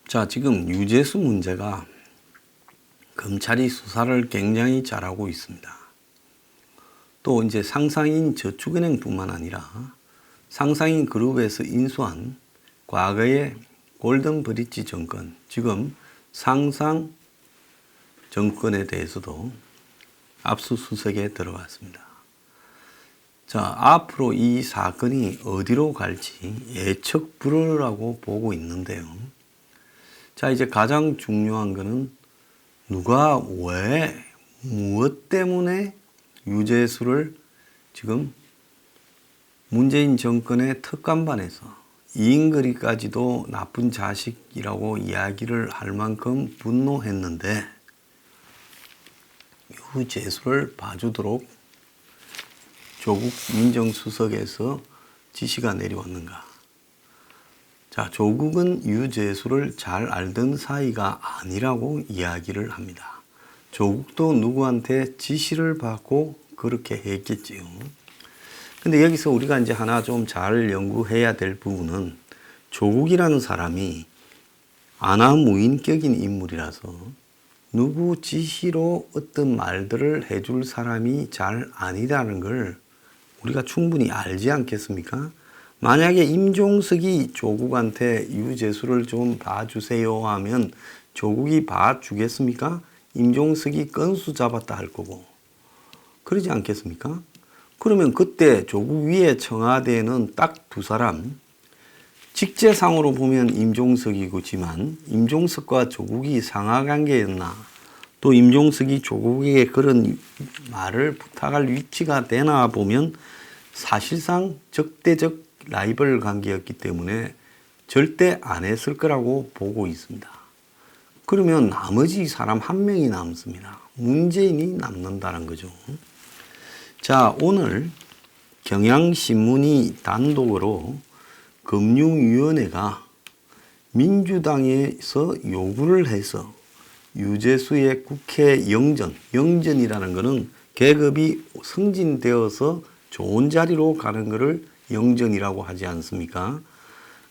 자, 지금 유재수 문제가 검찰이 수사를 굉장히 잘하고 있습니다. 또 이제 상상인 저축은행뿐만 아니라 상상인 그룹에서 인수한 과거의 골든브릿지 정권, 지금 상상 정권에 대해서도 압수수색에 들어갔습니다. 자, 앞으로 이 사건이 어디로 갈지 예측 불허라고 보고 있는데요. 자, 이제 가장 중요한 거는 누가 왜, 무엇 때문에 유재수를 지금 문재인 정권의 특감반에서 이인거리까지도 나쁜 자식이라고 이야기를 할 만큼 분노했는데 유재수를 봐주도록 조국 민정수석에서 지시가 내려왔는가. 자, 조국은 유재수를 잘 알던 사이가 아니라고 이야기를 합니다. 조국도 누구한테 지시를 받고 그렇게 했겠지요. 근데 여기서 우리가 이제 하나 좀 잘 연구해야 될 부분은 조국이라는 사람이 아나무인격인 인물이라서 누구 지시로 어떤 말들을 해줄 사람이 잘 아니라는 걸 우리가 충분히 알지 않겠습니까? 만약에 임종석이 조국한테 유재수를 좀 봐주세요 하면 조국이 봐주겠습니까? 임종석이 건수 잡았다 할 거고. 그러지 않겠습니까? 그러면 그때 조국 위에 청와대에는 딱 두 사람, 직제상으로 보면 임종석이지만 임종석과 조국이 상하관계였나, 또 임종석이 조국에게 그런 말을 부탁할 위치가 되나 보면 사실상 적대적 라이벌 관계였기 때문에 절대 안 했을 거라고 보고 있습니다. 그러면 나머지 사람 한 명이 남습니다. 문재인이 남는다는 거죠. 자, 오늘 경향신문이 단독으로 금융위원회가 민주당에서 요구를 해서 유재수의 국회 영전이라는 것은 계급이 승진되어서 좋은 자리로 가는 것을 영전이라고 하지 않습니까?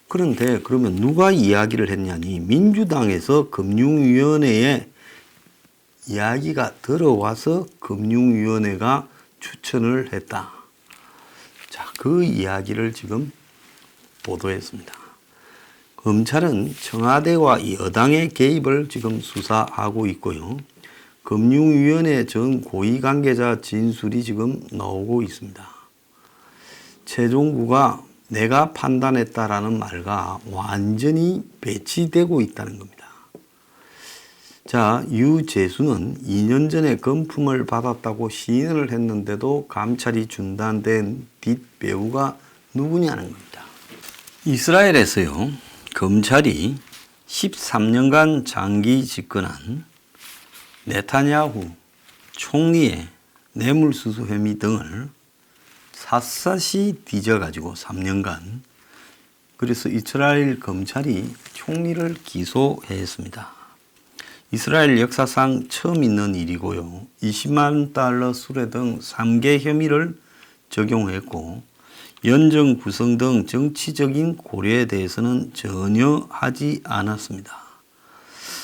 그런데 그러면 누가 이야기를 했냐니 민주당에서 금융위원회에 이야기가 들어와서 금융위원회가 추천을 했다. 자, 그 이야기를 지금 보도했습니다. 검찰은 청와대와 여당의 개입을 지금 수사하고 있고요. 금융위원회 전 고위관계자 진술이 지금 나오고 있습니다. 최종구가 내가 판단했다라는 말과 완전히 배치되고 있다는 겁니다. 자, 유재수는 2년 전에 금품을 받았다고 시인을 했는데도 감찰이 중단된 뒷배우가 누구냐는 겁니다. 이스라엘에서요, 검찰이 13년간 장기 집권한 네타냐후 총리의 뇌물수수 혐의 등을 샅샅이 뒤져가지고 3년간, 그래서 이스라엘 검찰이 총리를 기소했습니다. 이스라엘 역사상 처음 있는 일이고요. 20만 달러 수뢰 등 3개 혐의를 적용했고 연정 구성 등 정치적인 고려에 대해서는 전혀 하지 않았습니다.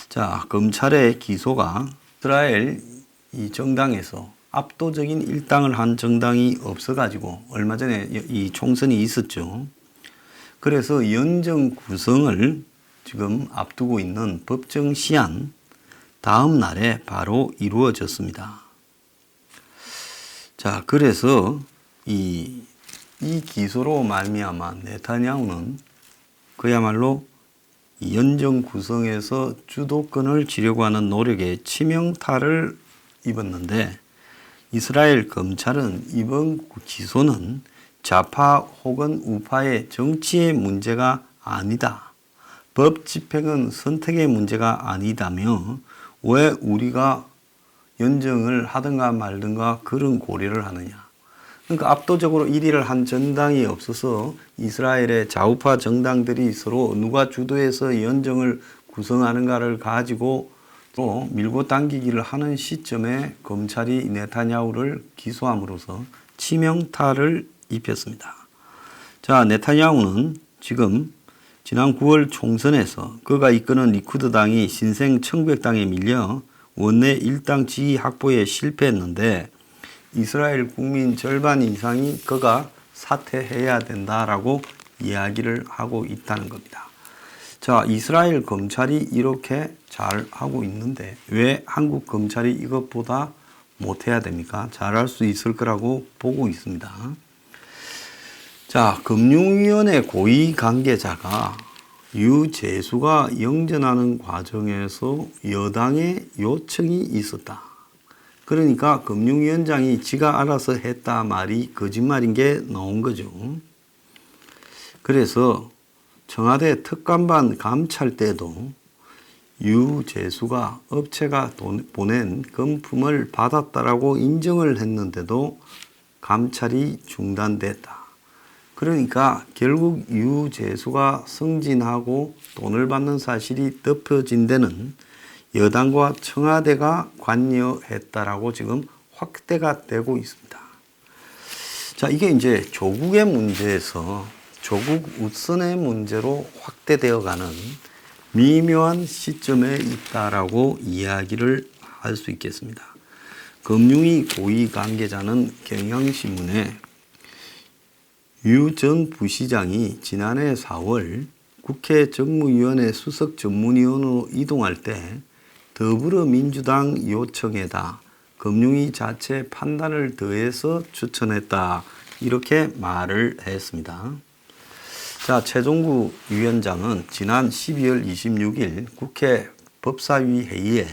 자, 검찰의 기소가 이스라엘 이 정당에서 압도적인 일당을 한 정당이 없어가지고 얼마 전에 이 총선이 있었죠. 그래서 연정 구성을 지금 앞두고 있는 법정 시한 다음 날에 바로 이루어졌습니다. 자, 그래서 이 기소로 말미암아 네타냐후는 그야말로 연정 구성에서 주도권을 쥐려고 하는 노력에 치명타를 입었는데 이스라엘 검찰은 이번 기소는 좌파 혹은 우파의 정치의 문제가 아니다. 법 집행은 선택의 문제가 아니다며 왜 우리가 연정을 하든가 말든가 그런 고려를 하느냐. 그러니까 압도적으로 1위를 한 정당이 없어서 이스라엘의 좌우파 정당들이 서로 누가 주도해서 연정을 구성하는가를 가지고 또 밀고 당기기를 하는 시점에 검찰이 네타냐후를 기소함으로써 치명타를 입혔습니다. 자, 네타냐후는 지금 지난 9월 총선에서 그가 이끄는 리쿠드당이 신생 청백당에 밀려 원내 일당 지위 확보에 실패했는데 이스라엘 국민 절반 이상이 그가 사퇴해야 된다라고 이야기를 하고 있다는 겁니다. 자, 이스라엘 검찰이 이렇게 잘 하고 있는데 왜 한국 검찰이 이것보다 못해야 됩니까? 잘할 수 있을 거라고 보고 있습니다. 자, 금융위원회 고위 관계자가 유재수가 영전하는 과정에서 여당의 요청이 있었다. 그러니까 금융위원장이 지가 알아서 했다 말이 거짓말인 게 나온 거죠. 그래서 청와대 특감반 감찰 때도 유재수가 업체가 보낸 금품을 받았다라고 인정을 했는데도 감찰이 중단됐다. 그러니까 결국 유재수가 승진하고 돈을 받는 사실이 덮여진 데는 여당과 청와대가 관여했다라고 지금 확대가 되고 있습니다. 자, 이게 이제 조국의 문제에서 조국 우선의 문제로 확대되어 가는 미묘한 시점에 있다라고 이야기를 할 수 있겠습니다. 금융위 고위 관계자는 경향신문에 유 전 부시장이 지난해 4월 국회 정무위원회 수석 전문위원으로 이동할 때 더불어민주당 요청에다 금융위 자체 판단을 더해서 추천했다. 이렇게 말을 했습니다. 자, 최종구 위원장은 지난 12월 26일 국회 법사위 회의에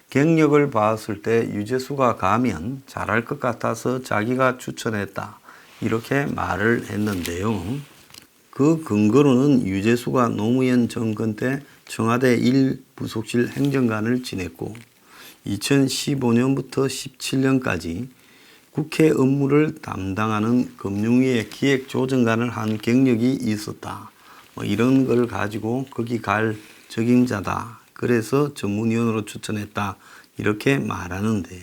경력을 봤을 때 유재수가 가면 잘할 것 같아서 자기가 추천했다. 이렇게 말을 했는데요. 그 근거로는 유재수가 노무현 정권 때 청와대 1부속실 행정관을 지냈고 2015년부터 17년까지 국회 업무를 담당하는 금융위의 기획조정관을 한 경력이 있었다. 뭐 이런 걸 가지고 거기 갈 적임자다. 그래서 전문위원으로 추천했다. 이렇게 말하는데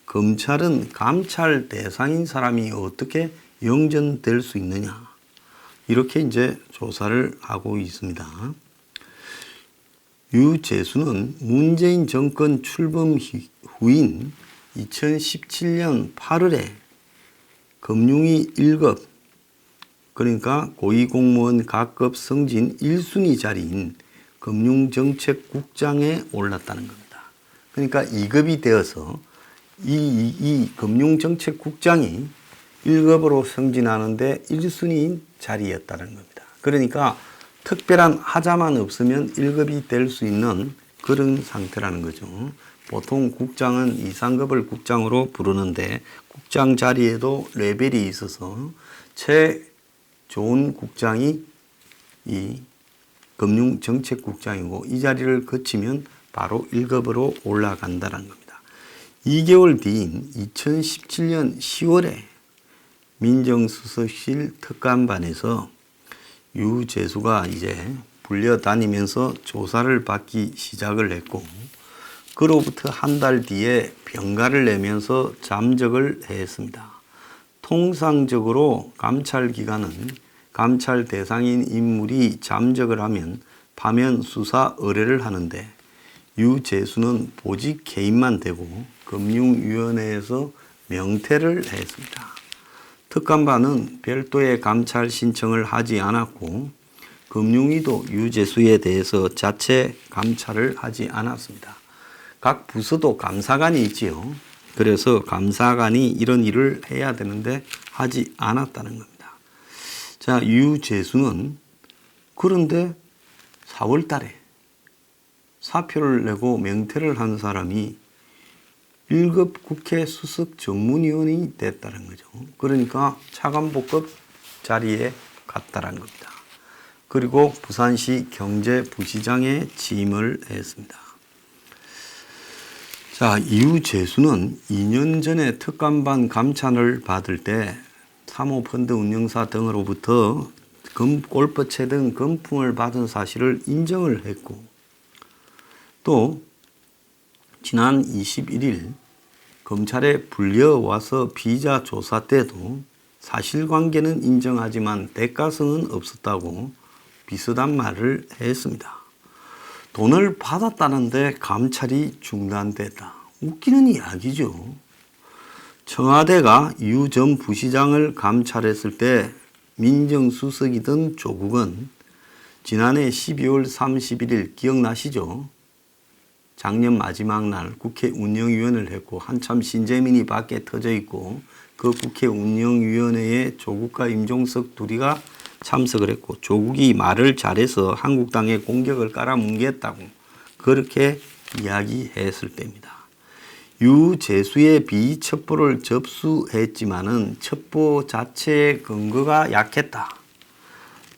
검찰은 감찰 대상인 사람이 어떻게 영전될 수 있느냐. 이렇게 이제 조사를 하고 있습니다. 유재수는 문재인 정권 출범 후인 2017년 8월에 금융위 1급, 그러니까 고위공무원 각급 승진 1순위 자리인 금융정책국장에 올랐다는 겁니다. 그러니까 2급이 되어서 이 금융정책국장이 1급으로 승진하는데 1순위인 자리였다는 겁니다. 그러니까 특별한 하자만 없으면 1급이 될 수 있는 그런 상태라는 거죠. 보통 국장은 2, 3급을 국장으로 부르는데 국장 자리에도 레벨이 있어서 최 좋은 국장이 이 금융정책국장이고 이 자리를 거치면 바로 1급으로 올라간다는 겁니다. 2개월 뒤인 2017년 10월에 민정수석실 특감반에서 유재수가 이제 불려다니면서 조사를 받기 시작을 했고 그로부터 한 달 뒤에 병가를 내면서 잠적을 했습니다. 통상적으로 감찰 기관은 감찰 대상인 인물이 잠적을 하면 파면 수사 의뢰를 하는데 유재수는 보직 개인만 되고 금융위원회에서 명퇴를 했습니다. 특감반은 별도의 감찰 신청을 하지 않았고 금융위도 유재수에 대해서 자체 감찰을 하지 않았습니다. 각 부서도 감사관이 있지요. 그래서 감사관이 이런 일을 해야 되는데 하지 않았다는 겁니다. 자, 유재수는 그런데 4월 달에 사표를 내고 명퇴를 한 사람이 1급 국회 수석 전문위원이 됐다는 거죠. 그러니까 차관복급 자리에 갔다는 겁니다. 그리고 부산시 경제부시장에 취임을 했습니다. 자, 유재수는 2년 전에 특감반 감찰을 받을 때 사모펀드 운영사 등으로부터 골프채 등 금품을 받은 사실을 인정을 했고 또 지난 21일 검찰에 불려와서 비자 조사 때도 사실관계는 인정하지만 대가성은 없었다고 비슷한 말을 했습니다. 돈을 받았다는데 감찰이 중단됐다. 웃기는 이야기죠. 청와대가 유 전 부시장을 감찰했을 때 민정수석이던 조국은 지난해 12월 31일 기억나시죠? 작년 마지막 날 국회 운영위원회를 했고 한참 신재민이 밖에 터져 있고 그 국회 운영위원회에 조국과 임종석 둘이가 참석을 했고 조국이 말을 잘해서 한국당에 공격을 깔아뭉갰다고 그렇게 이야기했을 때입니다. 유재수의 비첩보를 접수했지만은 첩보 자체의 근거가 약했다.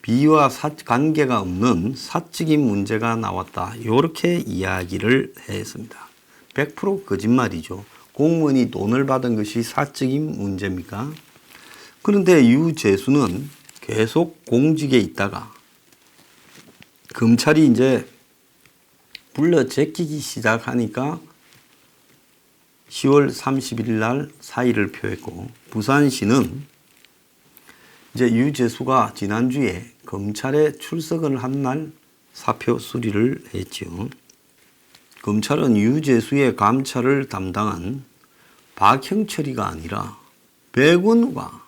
비와 관계가 없는 사적인 문제가 나왔다. 이렇게 이야기를 했습니다. 100% 거짓말이죠. 공무원이 돈을 받은 것이 사적인 문제입니까? 그런데 유재수는 계속 공직에 있다가 검찰이 이제 불러 제끼기 시작하니까 10월 31일 날 사의를 표했고 부산시는 이제 유재수가 지난주에 검찰에 출석을 한 날 사표 수리를 했죠. 검찰은 유재수의 감찰을 담당한 박형철이가 아니라 백운우가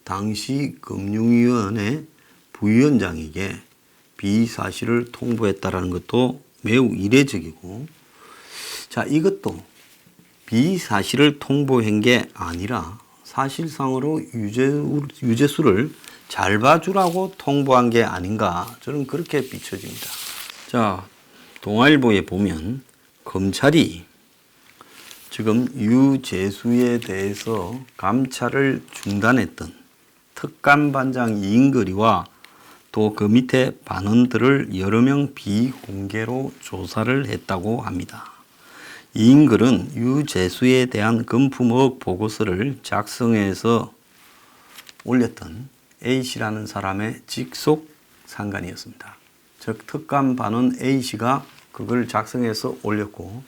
당시 금융위원회 부위원장에게 비사실을 통보했다라는 것도 매우 이례적이고, 자, 이것도 비사실을 통보한 게 아니라 사실상으로 유재수를 잘 봐주라고 통보한 게 아닌가, 저는 그렇게 비춰집니다. 자, 동아일보에 보면 검찰이 지금 유재수에 대해서 감찰을 중단했던 특감반장 이인거리와 또 그 밑에 반원들을 여러 명 비공개로 조사를 했다고 합니다. 이인글은 유재수에 대한 금품의혹 보고서를 작성해서 올렸던 A씨라는 사람의 직속 상관이었습니다. 즉 특감 반원 A씨가 그걸 작성해서 올렸고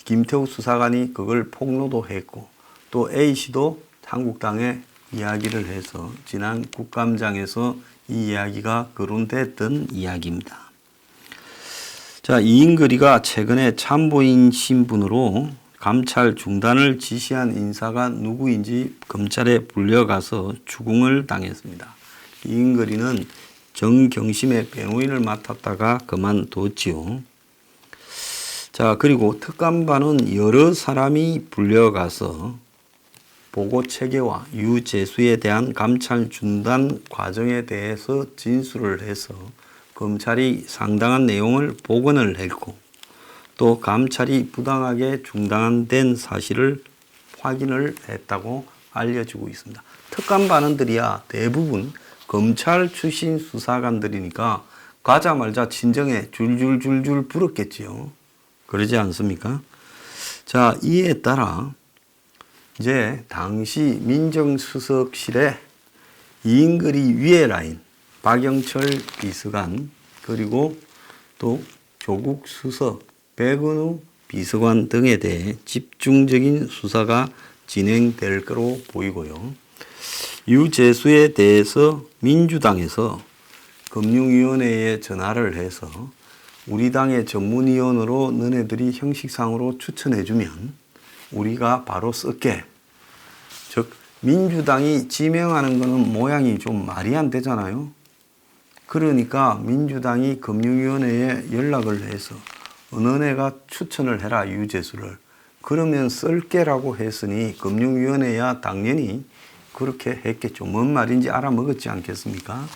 김태우 수사관이 그걸 폭로도 했고 또 A씨도 한국당에 이야기를 해서 지난 국감장에서 이 이야기가 거론됐던 이야기입니다. 자, 이인거리가 최근에 참고인 신분으로 감찰 중단을 지시한 인사가 누구인지 검찰에 불려가서 추궁을 당했습니다. 이인거리는 정경심의 변호인을 맡았다가 그만뒀지요. 자, 그리고 특감반은 여러 사람이 불려가서 보고 체계와 유재수에 대한 감찰 중단 과정에 대해서 진술을 해서 검찰이 상당한 내용을 복원을 했고 또 감찰이 부당하게 중단된 사실을 확인을 했다고 알려지고 있습니다. 특감반원들이야 대부분 검찰 출신 수사관들이니까 가자마자 친정에 줄줄줄줄 불었겠지요. 그러지 않습니까? 자, 이에 따라 이제 당시 민정수석실에 이인거리 위에 라인 박영철 비서관 그리고 또 조국 수석, 백은우 비서관 등에 대해 집중적인 수사가 진행될 거로 보이고요. 유재수에 대해서 민주당에서 금융위원회에 전화를 해서 우리 당의 전문위원으로 너네들이 형식상으로 추천해주면 우리가 바로 쓸게. 즉 민주당이 지명하는 거는 모양이 좀 말이 안 되잖아요. 그러니까 민주당이 금융위원회에 연락을 해서 은은혜가 추천을 해라 유재수를. 그러면 쓸게라고 했으니 금융위원회야 당연히 그렇게 했겠죠. 뭔 말인지 알아먹었지 않겠습니까?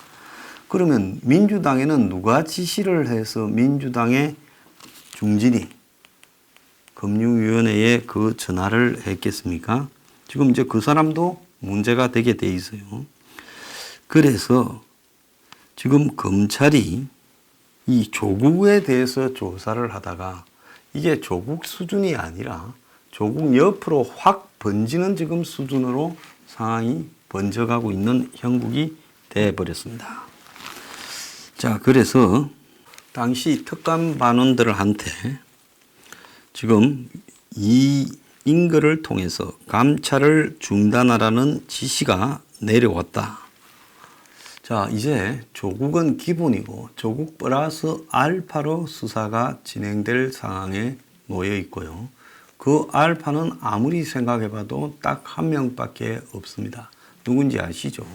그러면 민주당에는 누가 지시를 해서 민주당의 중진이 금융위원회에 그 전화를 했겠습니까? 지금 이제 그 사람도 문제가 되게 돼 있어요. 그래서 지금 검찰이 이 조국에 대해서 조사를 하다가 이게 조국 수준이 아니라 조국 옆으로 확 번지는 지금 수준으로 상황이 번져가고 있는 형국이 되어버렸습니다. 자, 그래서 당시 특감반원들한테 지금 이 인거를 통해서 감찰을 중단하라는 지시가 내려왔다. 자, 이제 조국은 기본이고 조국 플러스 알파로 수사가 진행될 상황에 놓여 있고요. 그 알파는 아무리 생각해봐도 딱 한 명밖에 없습니다. 누군지 아시죠?